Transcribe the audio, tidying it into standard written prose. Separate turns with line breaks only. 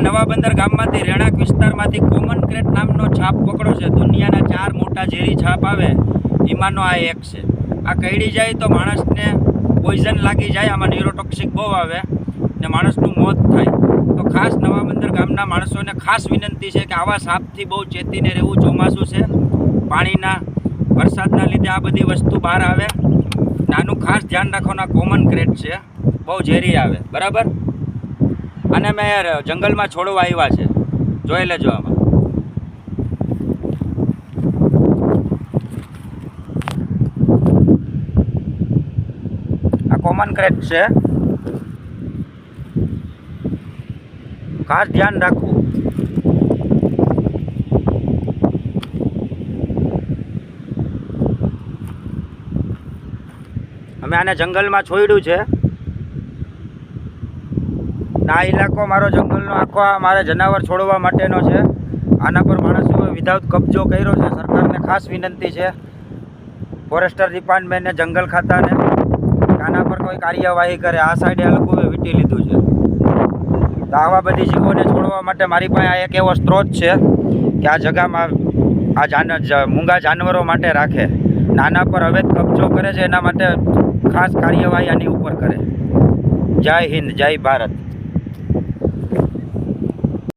નવા બંદર ગામમાંથી રહેણાંક વિસ્તારમાંથી કોમન ક્રેટ નામનો છાપ પકડો છે. દુનિયાના 4 મોટા ઝેરી છાપ આવે એમાંનો આ એક છે. આ કરડી જાય તો માણસને પોઈઝન લાગી જાય, આમાં ન્યુરોટોક્સિક બહુ આવે ને માણસનું મોત થાય. તો ખાસ નવા બંદર ગામના માણસોને ખાસ વિનંતી છે કે આવા સાપથી બહુ ચેતીને રહેવું. ચોમાસું છે, પાણીના વરસાદના લીધે આ બધી વસ્તુ બહાર આવે. આનું ખાસ ધ્યાન રાખવાના. કોમન ક્રેટ છે, બહુ ઝેરી આવે. બરાબર. અને મેં યાર જંગલમાં છોડવા આવ્યા છે, જોઈ લેજો. આમાં આ કોમન ક્રેટ છે, ખાસ ધ્યાન રાખવું. અમે આને જંગલમાં છોડ્યું છે. આ ઇલાકો મારો જંગલનો આખો મારે જનાવર છોડવા માટેનો છે. આના પર માણસોએ વિધાઉટ કબજો કર્યો છે. સરકારને ખાસ વિનંતી છે, ફોરેસ્ટર ડિપાર્ટમેન્ટને, જંગલ ખાતાને, આના પર કોઈ કાર્યવાહી કરે. આ સાઈડે આ લોકોએ વીંટી લીધું છે. તો આવા બધી જીવોને છોડવા માટે મારી પાસે આ એક એવો સ્ત્રોત છે કે આ જગામાં આ મૂંગા જાનવરો માટે રાખે. નાના પર અવૈધ કબજો કરે છે, એના માટે ખાસ કાર્યવાહી આની ઉપર કરે. જય હિન્દ, જય ભારત.